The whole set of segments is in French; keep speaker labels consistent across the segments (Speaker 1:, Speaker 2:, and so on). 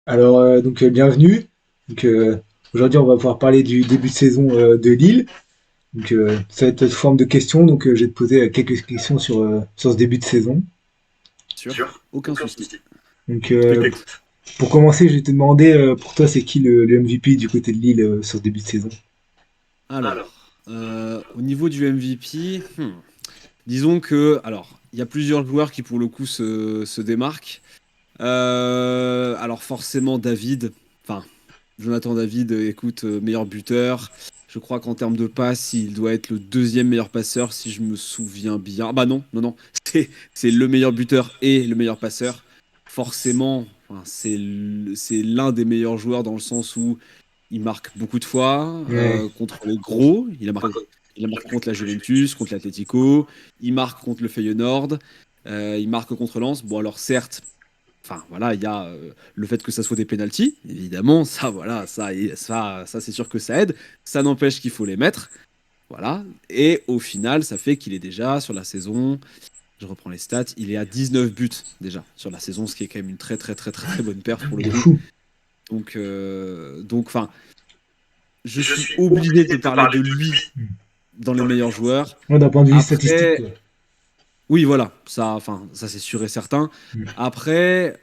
Speaker 1: Alors, bienvenue. Donc, aujourd'hui, on va pouvoir parler du début de saison de Lille. Donc, ça va être sous forme de questions. Donc, je vais te poser quelques questions sur ce début de saison.
Speaker 2: Sûr, aucun souci.
Speaker 1: Donc,
Speaker 2: Je t'écoute.
Speaker 1: pour commencer, je vais te demander pour toi, c'est qui le MVP du côté de Lille sur ce début de saison?
Speaker 2: Alors, au niveau du MVP, disons que, alors, il y a plusieurs joueurs qui pour le coup se démarquent. Alors forcément David, enfin Jonathan David, écoute, meilleur buteur. Je crois qu'en termes de passe, il doit être le deuxième meilleur passeur si je me souviens bien. Ah bah non, non, non, c'est le meilleur buteur et le meilleur passeur. Forcément, enfin, c'est l'un des meilleurs joueurs dans le sens où il marque beaucoup de fois
Speaker 1: Ouais.
Speaker 2: contre les gros. Il a marqué contre la Juventus, contre l'Atlético. Il marque contre le Feyenoord. Il marque contre Lens. Bon alors certes. Enfin voilà, il y a le fait que ça soit des pénaltys, évidemment, ça voilà, ça c'est sûr que ça aide. Ça n'empêche qu'il faut les mettre, voilà. Et au final, ça fait qu'il est déjà sur la saison. Je reprends les stats, il est à 19 buts déjà sur la saison, ce qui est quand même une très très très très très bonne perf pour le
Speaker 1: De
Speaker 2: coup.
Speaker 1: fou.
Speaker 2: Enfin, je suis obligé de parler de lui dans les meilleurs joueurs.
Speaker 1: Moi, d'un point de vue statistique,
Speaker 2: Après,
Speaker 1: quoi.
Speaker 2: oui, voilà, ça c'est sûr et certain.
Speaker 1: Mm.
Speaker 2: Après,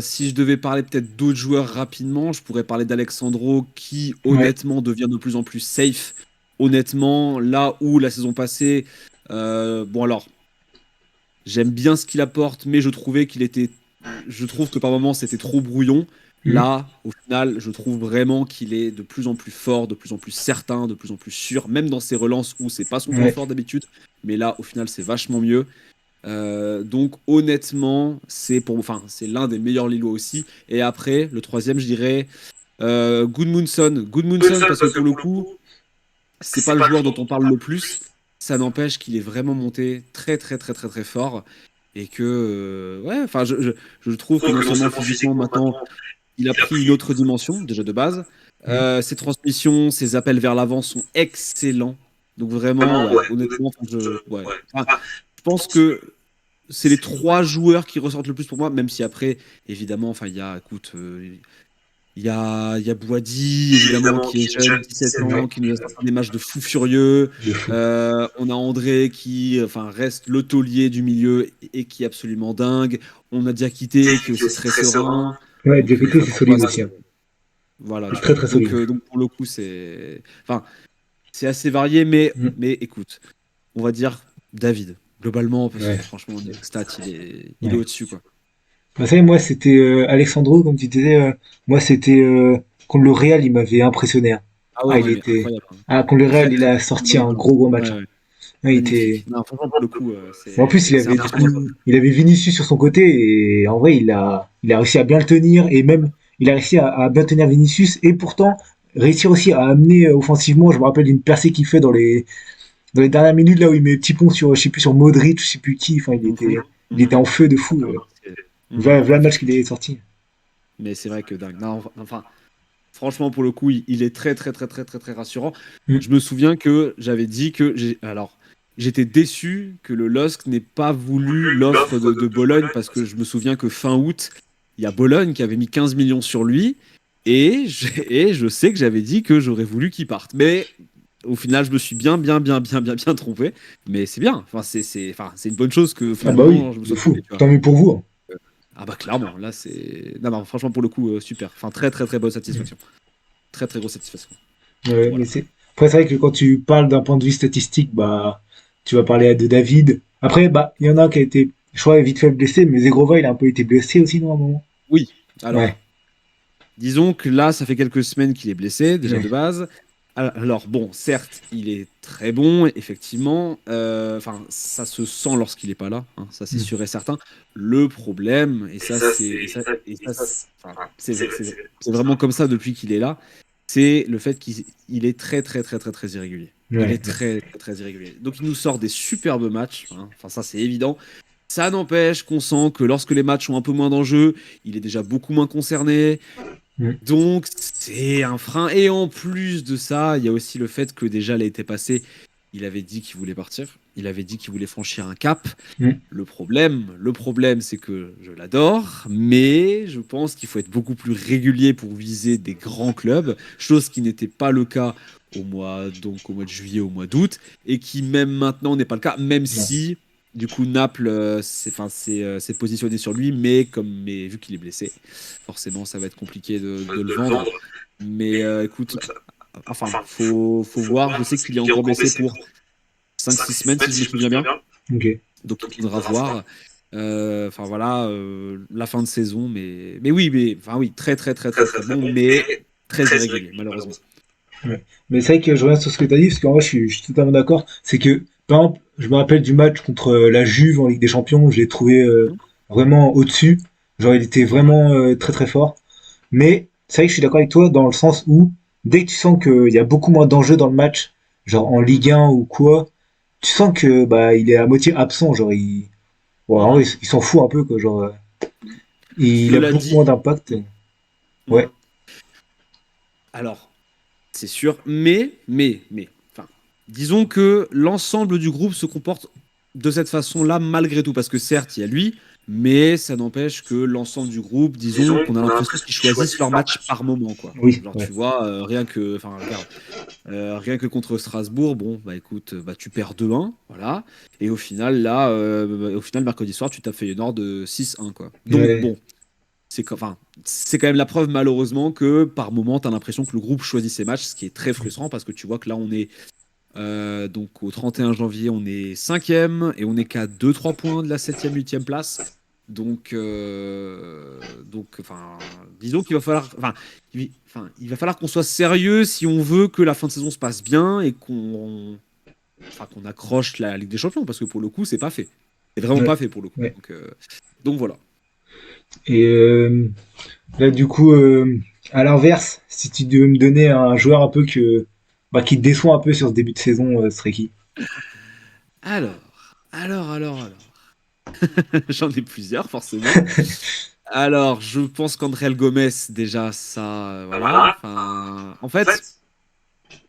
Speaker 2: si je devais parler peut-être d'autres joueurs rapidement, je pourrais parler d'Alexandro qui
Speaker 1: Ouais.
Speaker 2: honnêtement devient de plus en plus safe. Honnêtement, là où la saison passée, bon alors, j'aime bien ce qu'il apporte, mais je trouve que par moments c'était trop brouillon.
Speaker 1: Mm.
Speaker 2: Là, au final, je trouve vraiment qu'il est de plus en plus fort, de plus en plus certain, de plus en plus sûr, même dans ses relances où c'est pas son point
Speaker 1: Ouais.
Speaker 2: fort d'habitude. Mais là, au final, c'est vachement mieux. Donc honnêtement, c'est l'un des meilleurs Lillois aussi. Et après, le troisième, je dirais Gudmundsson. Gudmundsson, parce que pour le coup, c'est pas le joueur dont on parle le plus. Ça n'empêche qu'il est vraiment monté très très très très très fort. Et que ouais, enfin, je trouve que non seulement physiquement maintenant, il a pris une autre dimension déjà de base.
Speaker 1: Mm.
Speaker 2: Ses transmissions, ses appels vers l'avant sont excellents. Donc vraiment, ouais, honnêtement, ouais. Enfin, je pense que c'est les trois joueurs qui ressortent le plus pour moi, même si après, évidemment, enfin, écoute, il y a Boadi, évidemment, qui est jeune, 17
Speaker 1: Ouais.
Speaker 2: ans, qui nous a sorti des matchs de fou furieux.
Speaker 1: De fou.
Speaker 2: On a André qui, enfin, reste le taulier du milieu et qui est absolument dingue. On a Diakité qui est aussi très serein.
Speaker 1: Ouais,
Speaker 2: Donc,
Speaker 1: Diakité, c'est
Speaker 2: enfin, tu vois,
Speaker 1: solide aussi, hein.
Speaker 2: voilà,
Speaker 1: C'est
Speaker 2: tu
Speaker 1: très
Speaker 2: vois.
Speaker 1: très solide.
Speaker 2: Donc pour le coup, enfin, c'est assez varié, mais,
Speaker 1: Mm.
Speaker 2: mais écoute, on va dire David, globalement, parce que
Speaker 1: Ouais.
Speaker 2: franchement, niveau stats, il est
Speaker 1: Ouais.
Speaker 2: au-dessus, quoi.
Speaker 1: Bah, ça, moi, c'était Alexandro, comme tu disais. Moi, c'était contre le Real, il m'avait impressionné, hein.
Speaker 2: Ah ouais,
Speaker 1: Ah, il
Speaker 2: non, mais
Speaker 1: était.
Speaker 2: incroyable, hein.
Speaker 1: Ah, contre le Real,
Speaker 2: Très,
Speaker 1: il
Speaker 2: très,
Speaker 1: a
Speaker 2: très
Speaker 1: sorti
Speaker 2: bonne
Speaker 1: un
Speaker 2: entrée.
Speaker 1: gros match,
Speaker 2: Ouais,
Speaker 1: hein.
Speaker 2: ouais.
Speaker 1: Ouais, il était.
Speaker 2: Magnifique. Non, franchement, pour le coup,
Speaker 1: En plus,
Speaker 2: c'est impressionnant.
Speaker 1: il avait Vinicius sur son côté et en vrai, il a réussi à bien le tenir et même, il a réussi à bien tenir Vinicius et pourtant réussir aussi à amener offensivement. Je me rappelle d'une percée qu'il fait dans les dernières minutes là où il met petit pont sur, je sais plus, sur Modric, je sais plus qui. Enfin,
Speaker 2: Mhm,
Speaker 1: il était
Speaker 2: mhm.
Speaker 1: en feu de fou.
Speaker 2: Mhm.
Speaker 1: Voilà le match qu'il est sorti.
Speaker 2: Mais c'est vrai que dingue. Non, enfin, franchement, pour le coup, il est très, très, très, très, très, très rassurant.
Speaker 1: Mm.
Speaker 2: Je me souviens que j'avais dit alors, j'étais déçu que le LOSC n'ait pas voulu l'offre de Bologne parce que je me souviens que fin août, il y a Bologne qui avait mis 15 millions sur lui et je sais que j'avais dit que j'aurais voulu qu'il parte. Mais au final, je me suis bien, bien, bien, bien, bien, bien trompé. Mais c'est bien. Enfin, c'est une bonne chose que
Speaker 1: Ah bah oui,
Speaker 2: finalement je me
Speaker 1: de
Speaker 2: sois trompé,
Speaker 1: fou.
Speaker 2: tu vois.
Speaker 1: Tant mieux pour vous, hein.
Speaker 2: Ah bah clairement, là c'est. Non, non, franchement pour le coup, super. Enfin, très très très bonne satisfaction. Très très grosse satisfaction.
Speaker 1: Ouais, mais
Speaker 2: Voilà.
Speaker 1: c'est. Après, c'est vrai que quand tu parles d'un point de vue statistique, bah, tu vas parler de David. Après, bah, il y en a un qui a été, je crois, vite fait blessé, mais Zegrova, il a un peu été blessé aussi, non, à un moment.
Speaker 2: Oui,
Speaker 1: Ouais.
Speaker 2: alors, disons que là, ça fait quelques semaines qu'il est blessé, déjà
Speaker 1: Ouais.
Speaker 2: de base. Alors, bon, certes, il est très bon, effectivement. Enfin, ça se sent lorsqu'il n'est pas là, hein, ça c'est
Speaker 1: Mm.
Speaker 2: sûr et certain. Le problème, et ça, c'est. Enfin, c'est vraiment comme ça depuis qu'il est là, c'est le fait qu'il est très, très, très, très, très irrégulier. Il
Speaker 1: Ouais.
Speaker 2: est très, très, très irrégulier. Donc, il nous sort des superbes matchs, hein. Enfin, ça, c'est évident. Ça n'empêche qu'on sent que lorsque les matchs ont un peu moins d'enjeu, il est déjà beaucoup moins concerné.
Speaker 1: Mm.
Speaker 2: Donc, c'est un frein. Et en plus de ça, il y a aussi le fait que déjà l'été passé, il avait dit qu'il voulait partir. il avait dit qu'il voulait franchir un cap.
Speaker 1: Mm.
Speaker 2: Le problème, c'est que je l'adore, mais je pense qu'il faut être beaucoup plus régulier pour viser des grands clubs, chose qui n'était pas le cas au mois de juillet, au mois d'août, et qui même maintenant n'est pas le cas, même
Speaker 1: Non.
Speaker 2: si du coup Naples s'est positionné sur lui, mais vu qu'il est blessé, forcément ça va être compliqué de le vendre. Mais écoute, enfin, faut voir. Je sais qu'il est encore blessé pour 5 6 semaines, si je me souviens bien.
Speaker 1: Ok.
Speaker 2: Donc il faudra voir. Enfin voilà, la fin de saison, mais oui, enfin oui, très très très très très bon, mais très irrégulier, malheureusement.
Speaker 1: Ouais. Mais c'est vrai que je reviens sur ce que tu as dit, parce qu'en vrai, je suis totalement d'accord. C'est que, par exemple, je me rappelle du match contre la Juve en Ligue des Champions, je l'ai trouvé
Speaker 2: Mhm.
Speaker 1: vraiment au-dessus. Genre, il était vraiment très très fort. Mais c'est vrai que je suis d'accord avec toi dans le sens où, dès que tu sens qu'il y a beaucoup moins d'enjeux dans le match, genre en Ligue 1 ou quoi, tu sens que bah il est à moitié absent. Genre, ouais, en vrai,
Speaker 2: Mhm.
Speaker 1: il s'en fout un peu, quoi. Genre, il a
Speaker 2: Cela
Speaker 1: beaucoup moins
Speaker 2: dit,
Speaker 1: d'impact.
Speaker 2: mhm.
Speaker 1: Ouais.
Speaker 2: Alors, c'est sûr, mais, enfin, disons que l'ensemble du groupe se comporte de cette façon-là malgré tout, parce que certes, il y a lui, mais ça n'empêche que l'ensemble du groupe, disons qu'on a l'impression qu'ils choisissent leur match par moment, quoi.
Speaker 1: Oui,
Speaker 2: Genre,
Speaker 1: ouais.
Speaker 2: tu vois, enfin, regarde, rien que contre Strasbourg, bon, bah écoute, bah, tu perds 2-1, voilà, et au final, là, mercredi soir, tu t'as fait une ordre de 6-1, quoi. Donc,
Speaker 1: Ouais.
Speaker 2: bon, enfin, c'est quand même la preuve malheureusement que par moment tu as l'impression que le groupe choisit ses matchs, ce qui est très frustrant parce que tu vois que là on est donc au 31 janvier on est cinquième et on est qu'à 2 3 points de la septième huitième place. Donc, enfin, disons qu'il va falloir, il va falloir qu'on soit sérieux si on veut que la fin de saison se passe bien et qu'on accroche la Ligue des Champions parce que pour le coup c'est pas fait, c'est vraiment
Speaker 1: Ouais.
Speaker 2: pas fait pour le coup.
Speaker 1: Ouais.
Speaker 2: Donc voilà.
Speaker 1: Et là, du coup, à l'inverse, si tu devais me donner un joueur un peu bah, qui te déçoit un peu sur ce début de saison, ce serait qui?
Speaker 2: Alors. J'en ai plusieurs, forcément. Alors, je pense qu'André Gomez, déjà, ça, voilà. Enfin, en fait,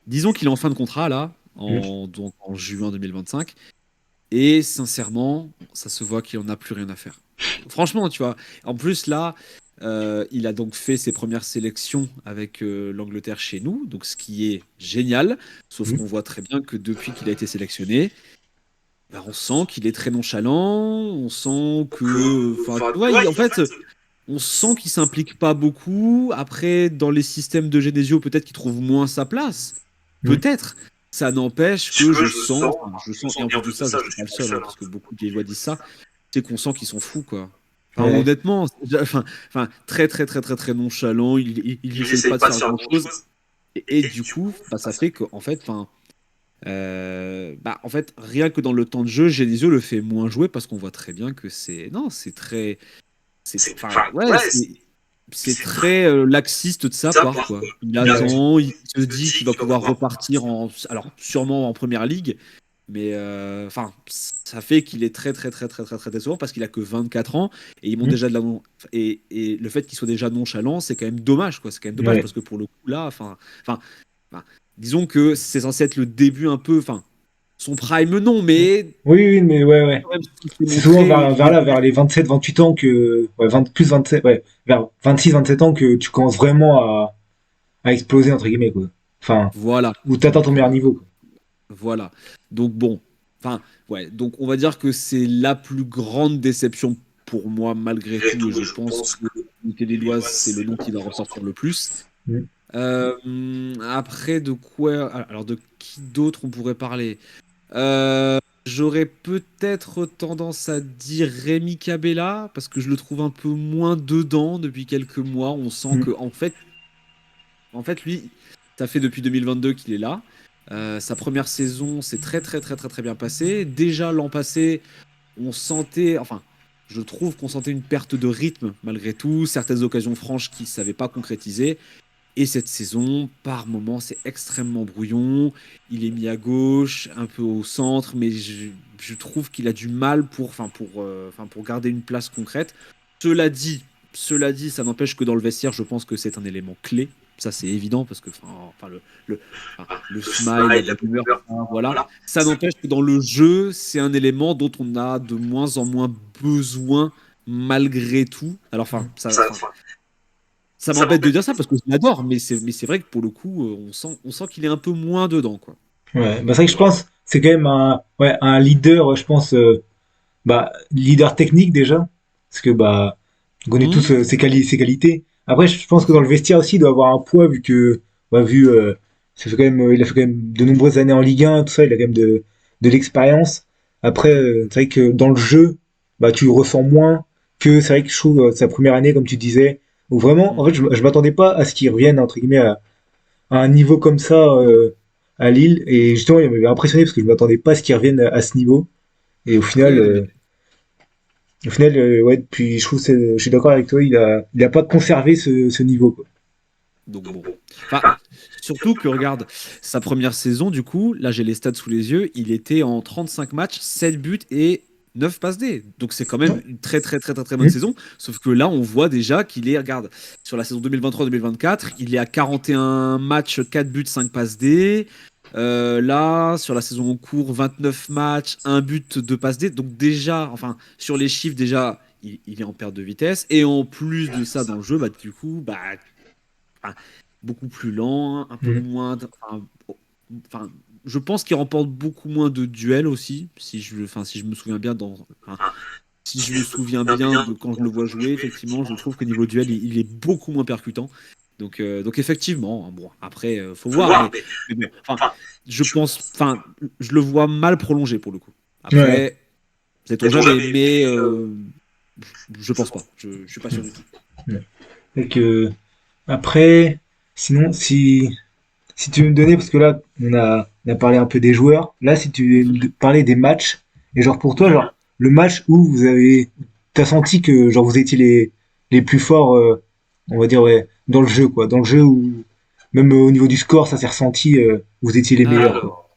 Speaker 2: disons qu'il est en fin de contrat, là, donc en juin 2025. Et sincèrement, ça se voit qu'il en a plus rien à faire. Franchement, tu vois. En plus, là, il a donc fait ses premières sélections avec l'Angleterre chez nous, donc ce qui est génial. Sauf
Speaker 1: Mhm.
Speaker 2: qu'on voit très bien que depuis qu'il a été sélectionné, bah, on sent qu'il est très nonchalant, on sent que, enfin, tu vois, en fait, on sent qu'il s'implique pas beaucoup. Après, dans les systèmes de Genesio, peut-être qu'il trouve moins sa place.
Speaker 1: Mhm.
Speaker 2: Peut-être. Ça n'empêche que je sens, et en plus de ça, je suis pas le seul, hein, parce que beaucoup de Lillois disent ça, c'est qu'on sent qu'ils s'en foutent, quoi. Enfin,
Speaker 1: Ouais.
Speaker 2: honnêtement, très, très, très, très, très nonchalant. Il essaye pas de faire grand-chose. Et du coup, bah, ça fait qu'en fait, en fait, rien que dans le temps de jeu, Genesio le fait moins jouer parce qu'on voit très bien que non, c'est très, enfin, ouais, c'est très laxiste de sa part, quoi. Il
Speaker 1: Ouais.
Speaker 2: attend, il se dit qu'il va pouvoir repartir alors sûrement en première ligue, mais enfin, ça fait qu'il est très, très, très, très, très, très décevant parce qu'il a que 24 ans et ils m'ont
Speaker 1: Mhm.
Speaker 2: déjà et le fait qu'il soit déjà nonchalant, c'est quand même dommage, quoi. C'est quand même dommage
Speaker 1: Ouais.
Speaker 2: parce que pour le coup là, enfin, disons que c'est censé être le début un peu, enfin, son prime non, mais
Speaker 1: Oui, oui, mais ouais, ouais.
Speaker 2: quand même ce qu'il s'est
Speaker 1: C'est souvent
Speaker 2: montré,
Speaker 1: vers là, vers les 27, 28 ans que, ouais, 20, plus 27, ouais, vers 26, 27 ans que tu commences vraiment à exploser, entre guillemets, quoi. Enfin,
Speaker 2: voilà.
Speaker 1: où t'atteins ton
Speaker 2: Donc
Speaker 1: meilleur niveau, quoi.
Speaker 2: voilà. Donc bon, enfin ouais. Donc on va dire que c'est la plus grande déception pour moi malgré tout, et je pense que l'unité lilloise c'est le nom qui va ressortir le plus.
Speaker 1: Mhm.
Speaker 2: Après de quoi, alors de qui d'autre on pourrait parler? J'aurais peut-être tendance à dire Rémi Cabella parce que je le trouve un peu moins dedans depuis quelques mois. On sent que
Speaker 1: Mhm.
Speaker 2: en fait, lui, ça fait depuis 2022 qu'il est là. Sa première saison s'est très très très très très bien passée. Déjà l'an passé, on sentait, enfin, je trouve qu'on sentait une perte de rythme malgré tout, certaines occasions franches qui ne savaient pas concrétiser. Et cette saison, par moments, c'est extrêmement brouillon. Il est mis à gauche, un peu au centre, mais je trouve qu'il a du mal pour garder une place concrète. Cela dit, cela dit, ça n'empêche que dans le vestiaire, je pense que c'est un élément clé. ça c'est évident parce que le smile, la bonne humeur, voilà. Ça n'empêche que dans le jeu, c'est un élément dont on a de moins en moins besoin malgré tout. Alors, ça m'embête de dire ça parce que je l'adore, mais c'est vrai que pour le coup, on sent qu'il est un peu moins dedans, quoi.
Speaker 1: Ouais, bah c'est vrai que je pense c'est quand même un leader, je pense, leader technique déjà, parce que on connaît tous
Speaker 2: Mhm.
Speaker 1: ses qualités. Après, je pense que dans le vestiaire aussi, il doit avoir un poids vu que, ça fait quand même, il a fait quand même de nombreuses années en Ligue 1, tout ça, il a quand même de l'expérience. Après, c'est vrai que dans le jeu, tu le ressens moins que c'est vrai que je trouve sa première année, comme tu disais, où vraiment, en fait,
Speaker 2: Mhm.
Speaker 1: je m'attendais pas à ce qu'il revienne entre guillemets à un niveau comme ça à Lille, et justement, il m'avait impressionné parce que je m'attendais pas à ce qu'il revienne à ce niveau. Et
Speaker 2: Ouais, non, mais
Speaker 1: au final, ouais, puis je trouve, je suis d'accord avec toi, il a pas conservé ce niveau, quoi.
Speaker 2: donc bon. Enfin, surtout que regarde, sa première saison, du coup, là j'ai les stats sous les yeux, il était en 35 matchs, 7 buts et 9 passes D. Donc c'est quand même
Speaker 1: Ouais.
Speaker 2: une très très très très très bonne
Speaker 1: Mmh.
Speaker 2: saison. Sauf que là, on voit déjà qu'il est, regarde, sur la saison 2023-2024, il est à 41 matchs, 4 buts, 5 passes D. Là, sur la saison en cours, 29 matchs, 1 but, 2 passes D. Donc déjà, enfin, sur les chiffres, déjà, il est en perte de vitesse. Et en plus de ça, dans le jeu, du coup, enfin, beaucoup plus lent, un peu
Speaker 1: Mmh.
Speaker 2: moins. Enfin, je pense qu'il remporte beaucoup moins de duels aussi, si je me souviens bien si je me souviens bien de quand je le vois jouer, effectivement, je trouve que niveau duel, il est beaucoup moins percutant. Donc effectivement, bon, après, faut voir, mais bon, enfin, je le vois mal prolongé pour le coup.
Speaker 1: Ouais.
Speaker 2: Après, sait-on jamais, mais je pense pas. Je suis pas sûr du tout.
Speaker 1: Ouais. Et que, après, sinon, si tu veux me donner, parce que là, on a parlé un peu des joueurs, là, si tu veux me parler des matchs, et genre pour toi,
Speaker 2: Mhm.
Speaker 1: genre, le match où t'as senti que, genre, vous étiez les plus forts, on va dire, ouais, dans le jeu, quoi, dans le jeu où, même au niveau du score, ça s'est ressenti, vous étiez les meilleurs, quoi.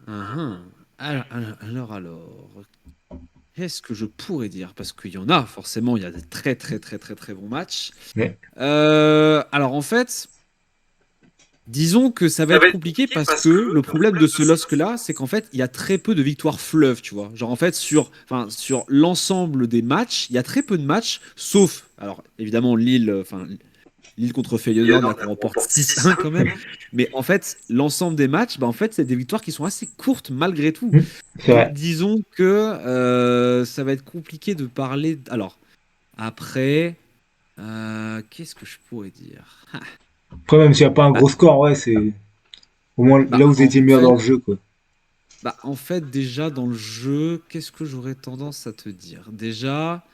Speaker 2: Alors, uhum. Alors, qu'est-ce que je pourrais dire? Parce qu'il y en a, forcément, il y a des très très très très très bons matchs.
Speaker 1: Ouais.
Speaker 2: Alors en fait, disons que ça va être compliqué parce que le problème de ce LOSC-là, c'est qu'en fait, il y a très peu de victoires fleuves, tu vois. Genre en fait, sur l'ensemble des matchs, il y a très peu de matchs, sauf, alors évidemment, Lille contre Feyenoord, là, qu'on remporte 6-1 quand même. Mais en fait, l'ensemble des matchs, en fait, c'est des victoires qui sont assez courtes malgré tout.
Speaker 1: Mmh. C'est
Speaker 2: Donc,
Speaker 1: vrai.
Speaker 2: disons que ça va être compliqué de parler. Alors, après, qu'est-ce que je pourrais dire?
Speaker 1: Après, même s'il n'y a pas un
Speaker 2: Bah,
Speaker 1: gros score, ouais, c'est, au moins, là,
Speaker 2: bah,
Speaker 1: vous
Speaker 2: en
Speaker 1: étiez meilleur dans
Speaker 2: fait,
Speaker 1: le jeu, quoi.
Speaker 2: déjà, dans le jeu, qu'est-ce que j'aurais tendance à te dire? Déjà,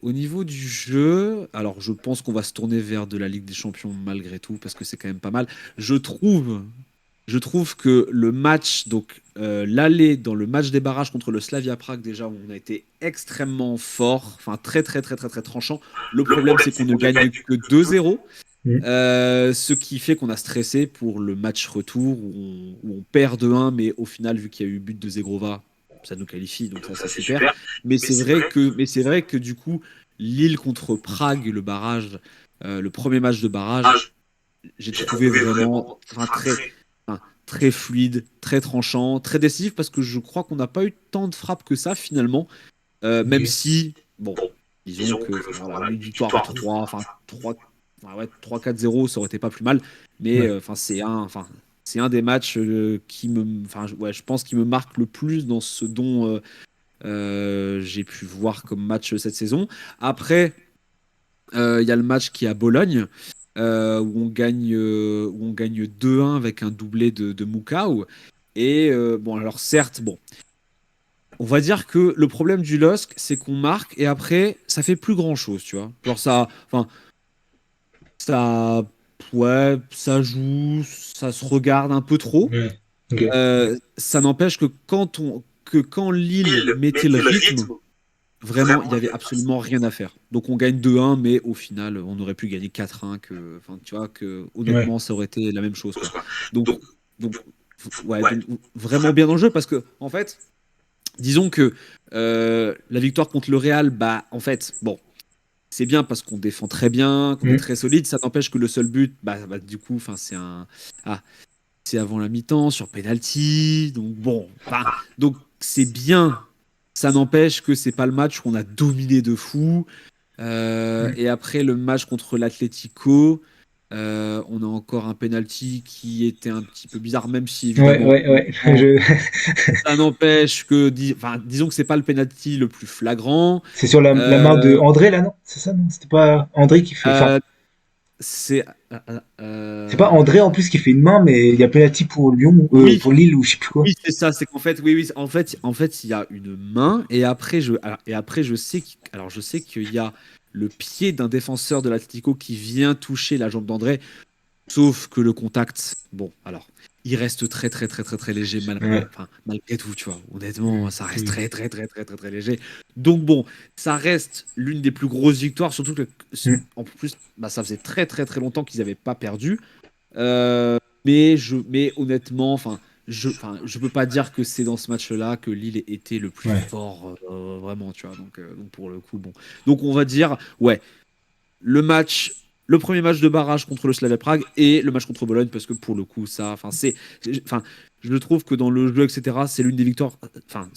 Speaker 2: au niveau du jeu, alors je pense qu'on va se tourner vers de la Ligue des Champions malgré tout, parce que c'est quand même pas mal. Je trouve Je trouve que le match, donc l'aller dans le match des barrages contre le Slavia Prague, déjà, où on a été extrêmement fort, enfin très très très très très tranchant. Le problème, c'est qu'on ne gagne que 2-0,
Speaker 1: Mmh.
Speaker 2: ce qui fait qu'on a stressé pour le match retour où on perd 2-1, mais au final, vu qu'il y a eu but de Zegrova, ça nous qualifie, donc ça c'est super. Mais c'est vrai que du coup, Lille contre Prague, le barrage, le premier match de barrage, j'ai trouvé vraiment enfin, très fluide, très tranchant, très décisif parce que je crois qu'on n'a pas eu tant de frappes que ça finalement. Même
Speaker 1: Ok.
Speaker 2: si, bon, disons que voilà, une victoire à 3, enfin 3, enfin, ouais, 3-4-0, ça aurait été pas plus mal. Mais
Speaker 1: Ouais.
Speaker 2: c'est un des matchs ouais, je pense qui me marque le plus dans ce dont j'ai pu voir comme match cette saison. Après, il y a le match qui est à Bologne, où on gagne 2-1 avec un doublé de Mukau. Et bon, alors certes, bon, on va dire que le problème du LOSC, c'est qu'on marque et après, ça fait plus grand-chose, tu vois. Genre ça, ouais, ça joue, ça se regarde un peu trop.
Speaker 1: Ouais. Ok.
Speaker 2: Ça n'empêche que quand Lille mettait le rythme, vraiment, il y avait absolument rien à faire. Donc on gagne 2-1, mais au final, on aurait pu gagner 4-1, enfin, tu vois, que
Speaker 1: Ouais.
Speaker 2: honnêtement, ça aurait été la même chose, quoi. Donc, donc, ouais, donc vraiment bien dans le jeu parce que, en fait, disons que la victoire contre le Real, en fait, bon. c'est bien parce qu'on défend très bien, qu'on est
Speaker 1: Mm.
Speaker 2: très solide. Ça n'empêche que le seul but, du coup, enfin, ah, c'est avant la mi-temps sur penalty. Donc bon, donc c'est bien. Ça n'empêche que c'est pas le match qu'on a dominé de fou.
Speaker 1: Mm.
Speaker 2: Et après le match contre l'Atlético, on a encore un penalty qui était un petit peu bizarre, même si
Speaker 1: Ouais,
Speaker 2: évidemment,
Speaker 1: ouais, ouais.
Speaker 2: ça n'empêche que, disons que c'est pas le penalty le plus flagrant.
Speaker 1: C'est sur la main de
Speaker 2: Euh,
Speaker 1: André, là, non? C'est ça, non? C'était pas André qui fait. Enfin,
Speaker 2: euh, c'est,
Speaker 1: c'est pas André en plus qui fait une main, mais il y a penalty pour Lyon,
Speaker 2: oui,
Speaker 1: pour Lille ou je sais plus quoi.
Speaker 2: oui, c'est ça. C'est qu'en fait, oui, oui, en fait, il y a une main et après, je sais je sais qu'il y a le pied d'un défenseur de l'Atlético qui vient toucher la jambe d'André. Sauf que le contact, bon, alors, il reste très, très, très, très, très léger
Speaker 1: Ouais.
Speaker 2: malgré tout, tu vois. Honnêtement, ça reste
Speaker 1: Oui.
Speaker 2: très, très, très, très, très, très léger. Donc bon, ça reste l'une des plus grosses victoires, surtout que,
Speaker 1: Mm.
Speaker 2: en plus, ça faisait très, très, très longtemps qu'ils n'avaient pas perdu. Mais honnêtement, je peux pas dire que c'est dans ce match-là que Lille était le plus
Speaker 1: Ouais.
Speaker 2: fort, vraiment, tu vois. Donc pour le coup, bon. Donc on va dire, ouais, le match, le premier match de barrage contre le Slavia Prague et le match contre Bologne, parce que pour le coup, ça, enfin, je trouve que dans le jeu, etc., c'est l'une des victoires. Enfin,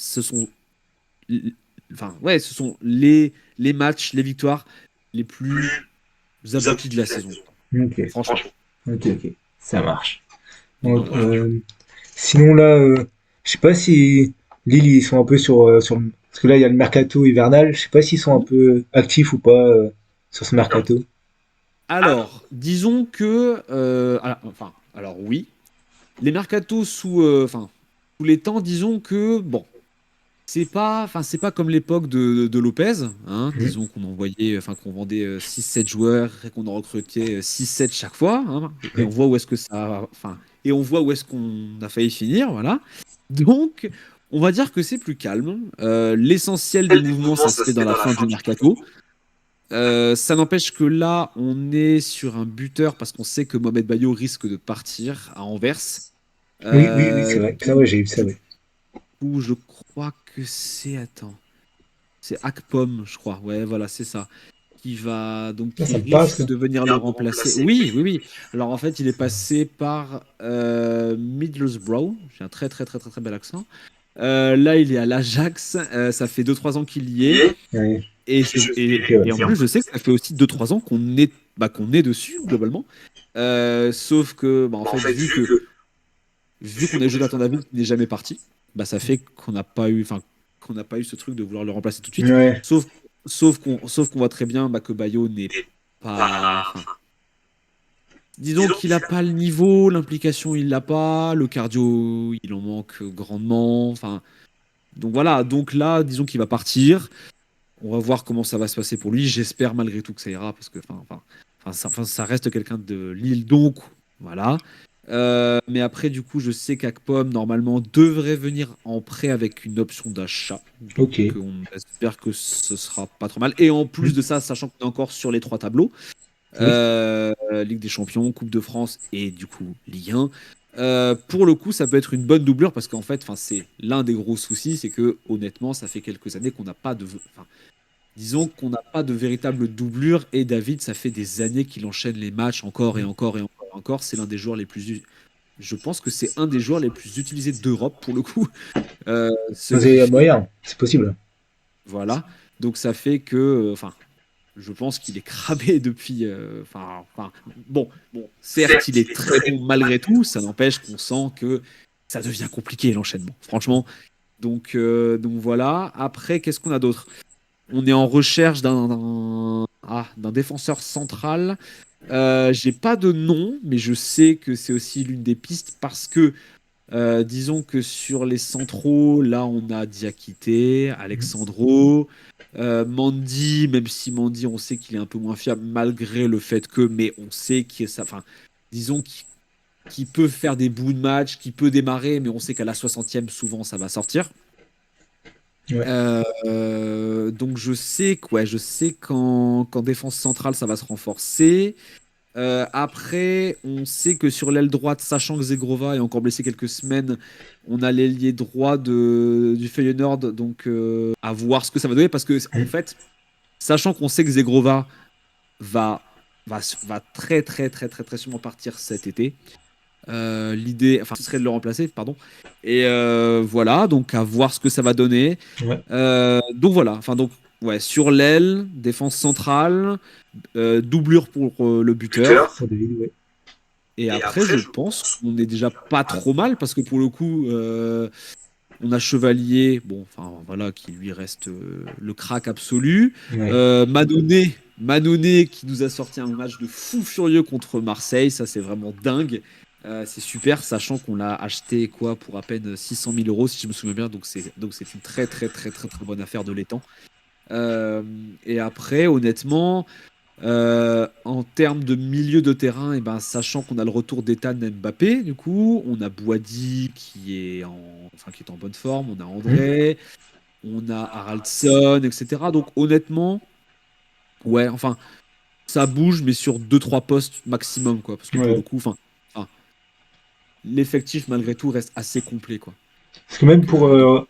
Speaker 2: ouais, ce sont les matchs, les victoires les plus aboutis de la saison.
Speaker 1: Ok.
Speaker 2: Franchement.
Speaker 1: Ok, ok. Ça marche.
Speaker 2: Donc
Speaker 1: Bon,
Speaker 2: voilà.
Speaker 1: sinon, là, je sais pas si Lille, ils sont un peu sur. Parce que là, il y a le mercato hivernal. Je sais pas s'ils sont un peu actifs ou pas sur ce mercato.
Speaker 2: Alors, disons que, alors oui, les mercatos sous les temps, disons que bon. C'est pas comme l'époque de Lopez, hein,
Speaker 1: Mhm.
Speaker 2: disons qu'on envoyait, qu'on vendait 6-7 joueurs et qu'on en recrutait 6-7 chaque fois, hein, et on
Speaker 1: Oui.
Speaker 2: voit où est-ce que et on voit où est-ce qu'on a failli finir, voilà. Donc, on va dire que c'est plus calme. L'essentiel des mouvements, ça se fait dans la fin du mercato. Ça n'empêche que là, on est sur un buteur parce qu'on sait que Mohamed Bayo risque de partir à Anvers.
Speaker 1: Oui, oui, oui, c'est
Speaker 2: Euh,
Speaker 1: vrai. Ça,
Speaker 2: donc,
Speaker 1: ouais, j'ai eu ça,
Speaker 2: du
Speaker 1: ouais.
Speaker 2: coup, je crois que c'est. Attends. C'est Akpom, je crois. Ouais, voilà, c'est ça.
Speaker 1: Ah,
Speaker 2: Qui
Speaker 1: ça me parle,
Speaker 2: risque
Speaker 1: ça.
Speaker 2: de venir le remplacer. Oui, oui, oui. Alors en fait, il est passé par Middlesbrough. J'ai un très, très, très, très, très bel accent. Là, il est à l'Ajax. Ça fait 2 3 ans qu'il y est.
Speaker 1: Ouais. Ok,
Speaker 2: Et
Speaker 1: ouais.
Speaker 2: en plus, je sais que ça fait aussi 2 3 ans qu'on est dessus, globalement. Sauf que, en fait, vu qu'on a joué dans David qui n'est jamais parti, ça fait qu'on n'a pas eu ce truc de vouloir le remplacer tout de suite.
Speaker 1: Ouais.
Speaker 2: Sauf, sauf qu'on voit très bien que Bayo n'est pas. Disons qu'il n'a pas le niveau, l'implication il l'a pas, le cardio il en manque grandement. Donc voilà. Donc là, disons qu'il va partir. On va voir comment ça va se passer pour lui. J'espère malgré tout que ça ira parce que ça reste quelqu'un de Lille. Donc voilà. Mais après, du coup, je sais qu'Akpom, normalement, devrait venir en prêt avec une option d'achat. Donc,
Speaker 1: Ok.
Speaker 2: on espère que ce sera pas trop mal. Et en plus
Speaker 1: Hmm.
Speaker 2: de ça, sachant qu'on est encore sur les 3 tableaux,
Speaker 1: Oui.
Speaker 2: Ligue des Champions, Coupe de France et du coup Ligue 1, pour le coup, ça peut être une bonne doublure parce qu'en fait, c'est l'un des gros soucis, c'est que honnêtement, ça fait quelques années qu'on n'a pas disons qu'on n'a pas de véritable doublure et David, ça fait des années qu'il enchaîne les matchs encore et encore et encore et encore. C'est l'un des joueurs les plus. Je pense que c'est un des joueurs les plus utilisés d'Europe pour le coup. Ce
Speaker 1: Il
Speaker 2: qui
Speaker 1: y a
Speaker 2: fait,
Speaker 1: moyen, c'est possible.
Speaker 2: voilà. Donc ça fait que, je pense qu'il est cramé depuis. Bon, certes, il est très bon malgré tout. Ça n'empêche qu'on sent que ça devient compliqué l'enchaînement. Franchement. Donc voilà. Après, qu'est-ce qu'on a d'autre? On est en recherche d'un défenseur central. J'ai pas de nom, mais je sais que c'est aussi l'une des pistes parce que disons que sur les centraux, là on a Diakité, Alexandro, Mandy, même si Mandy on sait qu'il est un peu moins fiable malgré le fait que, mais on sait qu'il ça, disons qu'il peut faire des bouts de match, qu'il peut démarrer, mais on sait qu'à la 60e souvent ça va sortir.
Speaker 1: Ouais.
Speaker 2: Donc je sais qu'en défense centrale ça va se renforcer. Après, on sait que sur l'aile droite, sachant que Zegrova est encore blessé quelques semaines, on a l'ailier droit du Feyenoord, donc à voir ce que ça va donner parce que en
Speaker 1: Hmm.
Speaker 2: fait, sachant qu'on sait que Zegrova va, va très, très, très, très, très sûrement partir cet été. L'idée, enfin, ce serait de le remplacer, pardon. Et voilà, donc à voir ce que ça va donner.
Speaker 1: Ouais.
Speaker 2: Donc voilà, enfin, donc, ouais, sur l'aile, défense centrale, doublure pour le buteur.
Speaker 1: Pour David, ouais.
Speaker 2: Et après, je pense qu'on est déjà pas trop mal parce que pour le coup, on a Chevalier, bon, enfin voilà, qui lui reste le crack absolu.
Speaker 1: Ouais.
Speaker 2: Manoné qui nous a sorti un match de fou furieux contre Marseille, ça c'est vraiment dingue. C'est super, sachant qu'on l'a acheté quoi pour à peine 600 000 euros si je me souviens bien, donc c'est une très très très très très bonne affaire de l'étang. Et après, honnêtement, en termes de milieu de terrain, et ben, sachant qu'on a le retour d'Ethan Mbappé, du coup, on a Boadi qui est en bonne forme, on a
Speaker 1: Hmm.
Speaker 2: André, on a Haraldson, etc. Donc honnêtement, ouais, enfin, ça bouge, mais sur deux trois postes maximum, quoi. Parce que pour le
Speaker 1: Ouais.
Speaker 2: coup, enfin, l'effectif, malgré tout, reste assez complet, quoi.
Speaker 1: Parce que même
Speaker 2: Donc,
Speaker 1: pour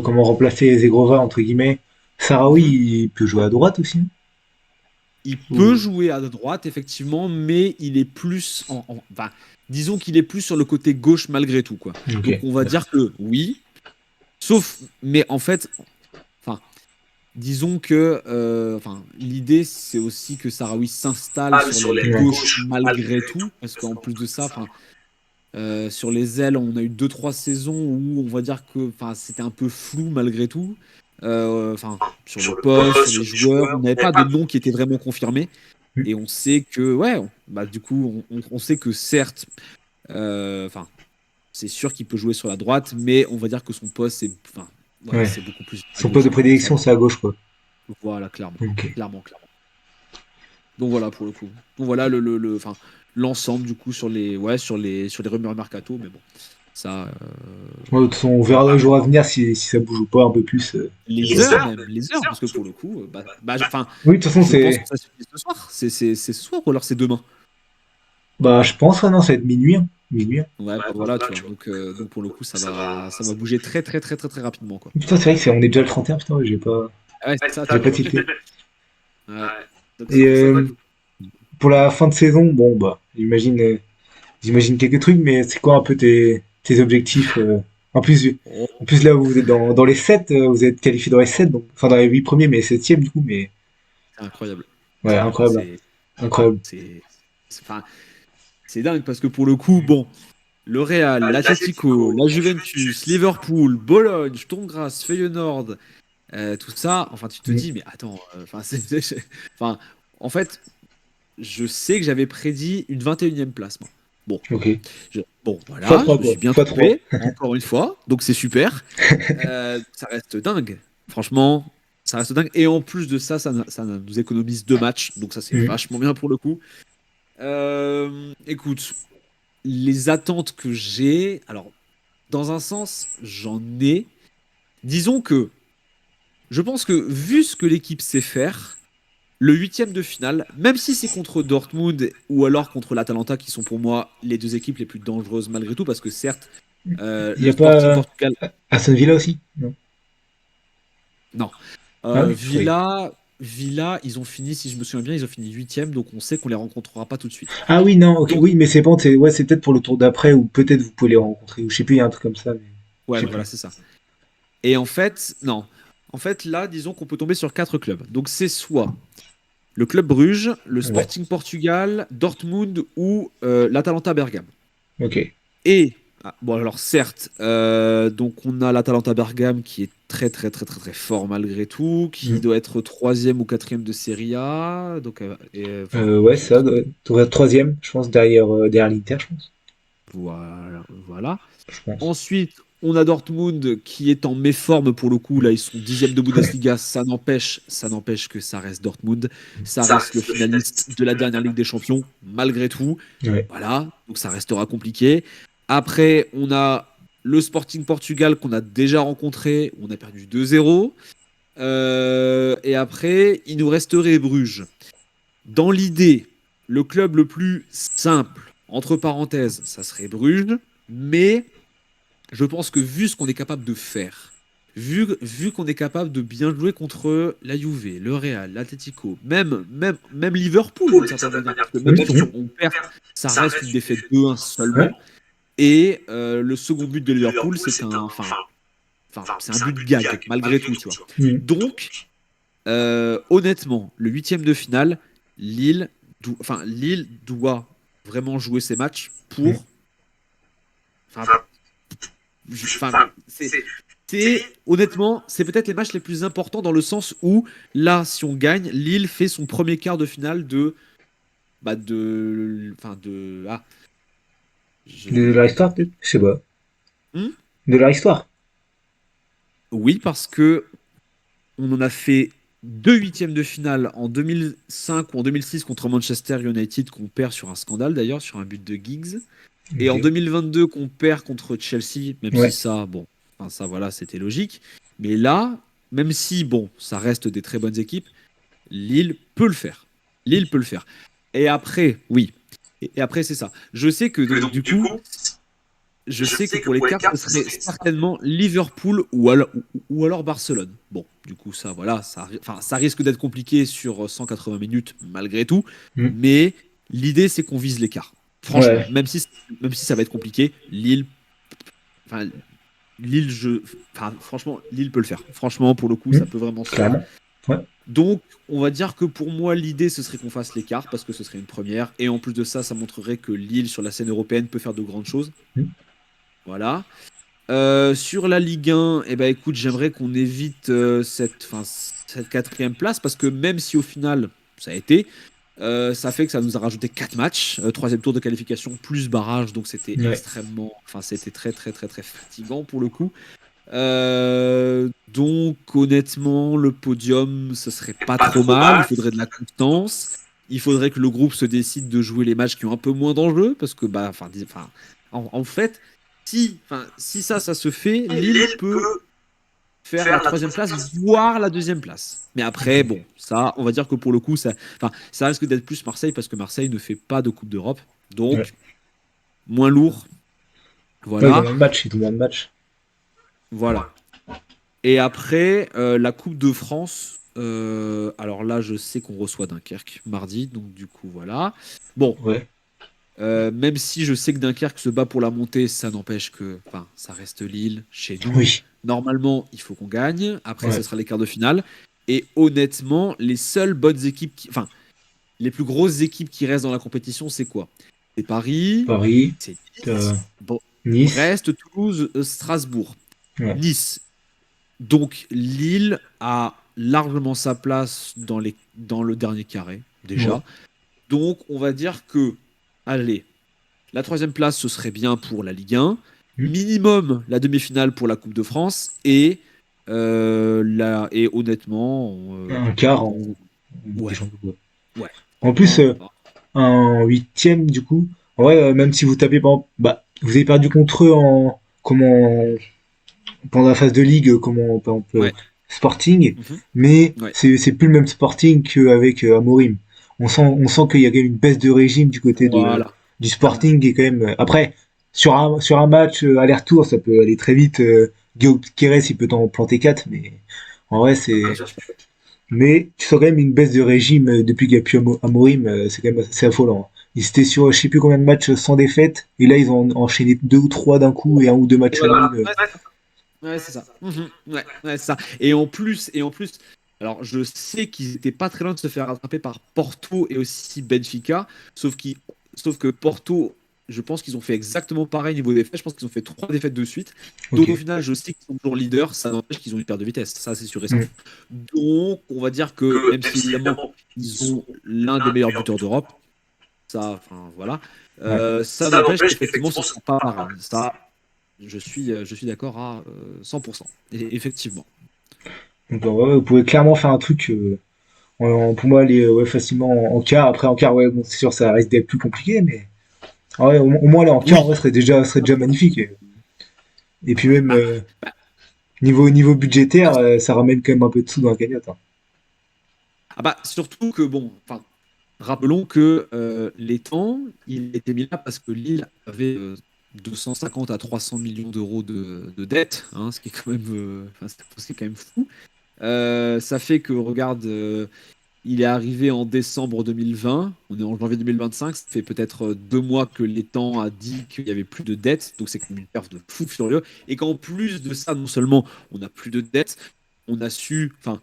Speaker 1: comment remplacer Zegrova, entre guillemets, Sarawi,
Speaker 2: mhm.
Speaker 1: il peut jouer à droite aussi.
Speaker 2: Il peut
Speaker 1: Ou-
Speaker 2: jouer à droite, effectivement, mais il est plus enfin, disons qu'il est plus sur le côté gauche malgré tout, quoi.
Speaker 1: Ok.
Speaker 2: Donc on va
Speaker 1: Ouais.
Speaker 2: dire que oui, sauf, mais en fait, enfin, disons que, enfin, l'idée c'est aussi que Sarawi s'installe sur l'aile
Speaker 1: Ouais.
Speaker 2: gauche malgré tout, parce qu'en plus de ça, enfin, sur les ailes, on a eu deux trois saisons où on va dire que, enfin, c'était un peu flou malgré tout. Enfin, sur le poste, sur les joueurs, on n'avait pas de nom qui était vraiment confirmé.
Speaker 1: Hmm.
Speaker 2: Et on sait que, ouais, bah, du coup, on sait que certes, enfin, c'est sûr qu'il peut jouer sur la droite, mais on va dire que son poste, enfin, voilà,
Speaker 1: Ouais.
Speaker 2: c'est beaucoup plus à
Speaker 1: Son poste
Speaker 2: gauche,
Speaker 1: de
Speaker 2: quoi. Ça,
Speaker 1: prédilection, c'est à gauche, quoi.
Speaker 2: voilà, clairement,
Speaker 1: Ok.
Speaker 2: clairement, clairement. Donc voilà pour le coup. Donc voilà enfin, l'ensemble du coup sur les, ouais, sur les rumeurs mercato, mais bon, ça,
Speaker 1: Ouais, de toute façon, on verra dans les jours à venir si ça bouge ou pas un peu plus.
Speaker 2: les heures même, les heures, parce que pour le coup, enfin,
Speaker 1: Oui, de toute façon,
Speaker 2: je pense que
Speaker 1: c'est.
Speaker 2: ça se finit ce soir. C'est ce soir ou alors c'est demain.
Speaker 1: Bah, je pense, ouais, non, ça va être minuit. Hein. Minuit. Hein.
Speaker 2: Ouais, bah voilà, tu vois. Donc pour le coup, ça va bouger très très très très très rapidement, quoi.
Speaker 1: Putain, c'est vrai que on est déjà le 31, putain, ouais,
Speaker 2: Ah ouais, c'est ça, tu
Speaker 1: j'ai
Speaker 2: vois.
Speaker 1: pas tilté.
Speaker 2: Ouais. Donc c'est
Speaker 1: Et
Speaker 2: pour ça que.
Speaker 1: pour la fin de saison, bon, bah, j'imagine quelques trucs, mais c'est quoi un peu tes objectifs en plus,
Speaker 2: Oh,
Speaker 1: en plus, là, vous êtes dans les 7, vous êtes qualifié dans les 7, donc, enfin dans les 8 premiers, mais 7e du coup, mais
Speaker 2: c'est incroyable.
Speaker 1: ouais, incroyable.
Speaker 2: C'est,
Speaker 1: Incroyable.
Speaker 2: enfin, c'est dingue parce que pour le coup, bon, le Real, l'Atlético, la Juventus, Liverpool, Bologne, Sturm Graz, Feyenoord, tout ça, enfin, tu te
Speaker 1: Mm.
Speaker 2: dis, mais attends, enfin, enfin, en fait, je sais que j'avais prédit une 21e place, moi. Bon,
Speaker 1: Ok.
Speaker 2: bon,
Speaker 1: Fois
Speaker 2: voilà, je
Speaker 1: 3
Speaker 2: me
Speaker 1: quoi.
Speaker 2: suis bien
Speaker 1: Fois 3.
Speaker 2: trompé, encore une fois, donc c'est super. Ça reste dingue. Franchement, ça reste dingue. Et en plus de ça, ça nous économise deux matchs, donc ça c'est
Speaker 1: Mm.
Speaker 2: vachement bien pour le coup. Écoute, les attentes que j'ai, alors dans un sens, j'en ai. Disons que je pense que vu ce que l'équipe sait faire, le huitième de finale, même si c'est contre Dortmund ou alors contre l'Atalanta, qui sont pour moi les deux équipes les plus dangereuses malgré tout, parce que certes,
Speaker 1: Il y
Speaker 2: le
Speaker 1: a
Speaker 2: Sporting
Speaker 1: pas
Speaker 2: Portugal,
Speaker 1: Aston Villa aussi? Non.
Speaker 2: non.
Speaker 1: Ah oui, je croyais.
Speaker 2: Villa, ils ont fini, si je me souviens bien, ils ont fini huitième, donc on sait qu'on les rencontrera pas tout de suite.
Speaker 1: Ah oui, non, ok,
Speaker 2: Donc,
Speaker 1: oui, mais c'est bon, c'est ouais, c'est peut-être pour le tour d'après ou peut-être vous pouvez les rencontrer ou je sais plus, il y a un truc comme ça, mais je
Speaker 2: ouais,
Speaker 1: sais
Speaker 2: voilà,
Speaker 1: plus.
Speaker 2: c'est ça. Et en fait, non. En fait, là, disons qu'on peut tomber sur quatre clubs. Donc, c'est soit le Club Bruges, le
Speaker 1: Ouais.
Speaker 2: Sporting Portugal, Dortmund ou l'Atalanta Bergame.
Speaker 1: Ok.
Speaker 2: Et, bon, alors certes, donc on a l'Atalanta Bergame qui est très, très, très, très, très fort malgré tout, qui
Speaker 1: Mm.
Speaker 2: doit être troisième ou quatrième de Serie A. Donc, enfin,
Speaker 1: Ouais, ça doit être troisième, je pense, derrière l'Inter, je pense.
Speaker 2: voilà, voilà.
Speaker 1: Je pense.
Speaker 2: Ensuite, on a Dortmund qui est en méforme pour le coup. Là, ils sont dixième de Bundesliga. Ça n'empêche que ça reste Dortmund. Ça reste le finaliste de la dernière Ligue des Champions, malgré tout.
Speaker 1: Ouais.
Speaker 2: Voilà, donc ça restera compliqué. Après, on a le Sporting Portugal qu'on a déjà rencontré. On a perdu 2-0. Et après, il nous resterait Bruges. Dans l'idée, le club le plus simple, entre parenthèses, ça serait Bruges. Mais je pense que vu ce qu'on est capable de faire, vu qu'on est capable de bien jouer contre la Juve, le Real, l'Atlético, même Liverpool d'une certaine manière, parce que même si on perd, ça reste une défaite 2-1
Speaker 1: Ouais.
Speaker 2: seulement. Et le second but de Liverpool, c'est un but de gag, malgré tout, tu vois.
Speaker 1: Mm.
Speaker 2: Donc, honnêtement, le huitième de finale, Lille doit vraiment jouer ses matchs
Speaker 1: Mm.
Speaker 2: pour. Enfin, honnêtement, c'est peut-être les matchs les plus importants dans le sens où là, si on gagne, Lille fait son premier quart de finale de.
Speaker 1: De
Speaker 2: Je,
Speaker 1: leur histoire, peut-être? Je sais pas.
Speaker 2: Hmm.
Speaker 1: De leur histoire.
Speaker 2: Oui, parce que on en a fait deux huitièmes de finale en 2005 ou en 2006 contre Manchester United qu'on perd sur un scandale d'ailleurs, sur un but de Giggs. Et en
Speaker 1: Ok.
Speaker 2: 2022 qu'on perd contre Chelsea, même si
Speaker 1: Ouais.
Speaker 2: ça, bon, enfin ça voilà, c'était logique. Mais là, même si, bon, ça reste des très bonnes équipes, Lille peut le faire. Lille peut le faire. Et après, oui. Et après, c'est ça. Je sais que donc du coup, je sais que pour les cartes, ce serait certainement Liverpool ou alors Barcelone. Bon, du coup, ça, voilà, ça risque d'être compliqué sur 180 minutes malgré tout.
Speaker 1: Mm.
Speaker 2: Mais l'idée, c'est qu'on vise l'écart. Franchement,
Speaker 1: Ouais.
Speaker 2: même si ça va être compliqué, enfin, Lille, franchement, Lille peut le faire. Franchement, pour le coup,
Speaker 1: Mm.
Speaker 2: ça peut vraiment se faire.
Speaker 1: Clairement. Ouais.
Speaker 2: Donc, on va dire que pour moi, l'idée, ce serait qu'on fasse l'écart parce que ce serait une première. Et en plus de ça, ça montrerait que Lille, sur la scène européenne, peut faire de grandes choses.
Speaker 1: Mm.
Speaker 2: Voilà. Sur la Ligue 1, eh ben, écoute, j'aimerais qu'on évite cette quatrième place parce que même si au final, ça a été, ça fait que ça nous a rajouté 4 matchs, troisième tour de qualification plus barrage, donc
Speaker 1: Ouais.
Speaker 2: c'était très très très très fatigant pour le coup. Donc honnêtement, le podium, ce serait pas trop mal. Il faudrait de la constance. Il faudrait que le groupe se décide de jouer les matchs qui ont un peu moins d'enjeu, parce que en fait, si ça se fait, Lille peut faire la troisième place, voire la deuxième place. Mais après,
Speaker 1: Ok.
Speaker 2: bon, ça, on va dire que pour le coup, ça risque d'être plus Marseille parce que Marseille ne fait pas de Coupe d'Europe,
Speaker 1: Ouais.
Speaker 2: donc moins lourd.
Speaker 1: Ouais, ils ont
Speaker 2: Voilà,
Speaker 1: moins de matchs. Ils ont moins de matchs.
Speaker 2: voilà. Et après, la Coupe de France. Alors là, je sais qu'on reçoit Dunkerque mardi, donc du coup, voilà. Bon,
Speaker 1: Ouais.
Speaker 2: même si je sais que Dunkerque se bat pour la montée, ça n'empêche que, enfin, ça reste Lille chez nous.
Speaker 1: Oui.
Speaker 2: Normalement, il faut qu'on gagne. Après, ce
Speaker 1: Ouais.
Speaker 2: sera les quarts de finale. Et honnêtement, les seules bonnes équipes, les plus grosses équipes qui restent dans la compétition, c'est quoi? C'est Paris,
Speaker 1: Paris.
Speaker 2: c'est
Speaker 1: euh,
Speaker 2: Nice,
Speaker 1: Nice.
Speaker 2: Brest, Toulouse, Strasbourg.
Speaker 1: Ouais.
Speaker 2: Nice. Donc Lille a largement sa place dans le dernier carré,
Speaker 1: Ouais.
Speaker 2: déjà. Donc on va dire que, allez, la troisième place, ce serait bien pour la Ligue 1.
Speaker 1: Mm.
Speaker 2: Minimum la demi-finale pour la Coupe de France. Et honnêtement,
Speaker 1: Un quart
Speaker 2: on-
Speaker 1: en Ligue des
Speaker 2: ouais,
Speaker 1: Champions, quoi.
Speaker 2: ouais,
Speaker 1: En plus,
Speaker 2: franchement,
Speaker 1: un huitième, du coup. En vrai, même si vous tapez, par exemple, bah, vous avez perdu contre eux pendant la phase de ligue, par exemple,
Speaker 2: ouais,
Speaker 1: Sporting,
Speaker 2: mhm,
Speaker 1: mais
Speaker 2: ouais,
Speaker 1: c'est plus le même Sporting qu'avec Amorim. On sent qu'il y a quand même une baisse de régime du côté
Speaker 2: voilà,
Speaker 1: du
Speaker 2: clairement.
Speaker 1: Sporting et quand même. Après, sur un match aller-retour, ça peut aller très vite. Guillaume Quérez, il peut t'en planter 4, mais en vrai, c'est.
Speaker 2: Bien sûr.
Speaker 1: Mais tu sens quand même une baisse de régime depuis qu'il n'y a plus Amorim, c'est quand même assez affolant. Ils étaient sur je sais plus combien de matchs sans défaite, et là ils ont enchaîné deux ou trois d'un coup et un ou deux matchs nuls.
Speaker 2: Voilà. Ouais, c'est ça. Ouais, ouais, c'est ça. Et en plus, alors je sais qu'ils étaient pas très loin de se faire rattraper par Porto et aussi Benfica, sauf, qu'ils- sauf que Porto, je pense qu'ils ont fait exactement pareil niveau défaites. Je pense qu'ils ont fait 3 défaites de suite.
Speaker 1: Ok.
Speaker 2: Donc au final, je sais qu'ils sont toujours leaders. Ça n'empêche qu'ils ont une perte de vitesse. Ça, c'est sûr et
Speaker 1: Mm.
Speaker 2: certain. Donc, on va dire que même si évidemment ils ont l'un des meilleurs buteurs d'Europe, ça, enfin voilà,
Speaker 1: Ouais.
Speaker 2: ça n'empêche qu'effectivement, ce ne sera pas pareil. Ça, je suis d'accord à 100%. Et effectivement.
Speaker 1: Donc ouais, vous pouvez clairement faire un truc. Pour moi, aller ouais, facilement en quart. Après en quart, ouais, bon, c'est sûr, ça risque d'être plus compliqué, mais ouais, au moins aller en quart,
Speaker 2: Oui.
Speaker 1: ouais, serait déjà magnifique. Et puis même
Speaker 2: Bah,
Speaker 1: niveau budgétaire, ça ramène quand même un peu de sous dans la cagnotte, hein.
Speaker 2: surtout que, bon, enfin, rappelons que les temps, il était mis là parce que Lille avait 250 à 300 millions d'euros de dettes, hein, ce qui est quand même, c'est quand même fou. Ça fait que, regarde, il est arrivé en décembre 2020, on est en janvier 2025, ça fait peut-être 2 mois que l'État a dit qu'il n'y avait plus de dettes, donc c'est comme une perf de fou furieux. Et qu'en plus de ça, non seulement on n'a plus de dettes, on a su, enfin,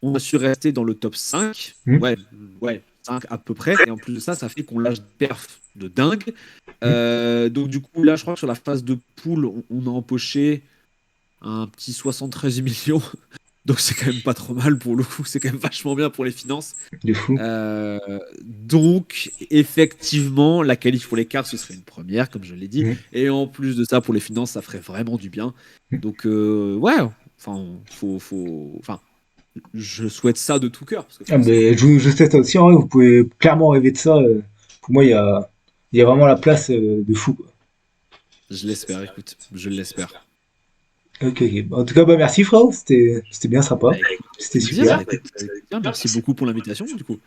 Speaker 2: on a su rester dans le top 5,
Speaker 1: Hmm,
Speaker 2: ouais, ouais, 5 à peu près, et en plus de ça, ça fait qu'on lâche des perfs de dingue.
Speaker 1: hmm.
Speaker 2: Donc du coup, là, je crois que sur la phase de poule, on a empoché un petit 73 millions. Donc c'est quand même pas trop mal pour le coup, c'est quand même vachement bien pour les finances.
Speaker 1: De fou.
Speaker 2: Donc effectivement, la qualif pour les quarts, ce serait une première, comme je l'ai dit.
Speaker 1: Hmm,
Speaker 2: Et en plus de ça, pour les finances, ça ferait vraiment du bien.
Speaker 1: hmm.
Speaker 2: Donc ouais, enfin, enfin, je souhaite ça de tout cœur, parce que
Speaker 1: Ah, mais
Speaker 2: forcément,
Speaker 1: je sais ça aussi, en vrai, vous pouvez clairement rêver de ça. Pour moi, il y a vraiment la place de fou, quoi.
Speaker 2: je l'espère, écoute, je l'espère.
Speaker 1: Ok, ok. En tout cas, bah, merci, frérot. C'était bien
Speaker 2: Bah
Speaker 1: sympa.
Speaker 2: écoute,
Speaker 1: C'était
Speaker 2: plaisir,
Speaker 1: super.
Speaker 2: bah écoute, avec plaisir. Merci beaucoup pour l'invitation, du coup.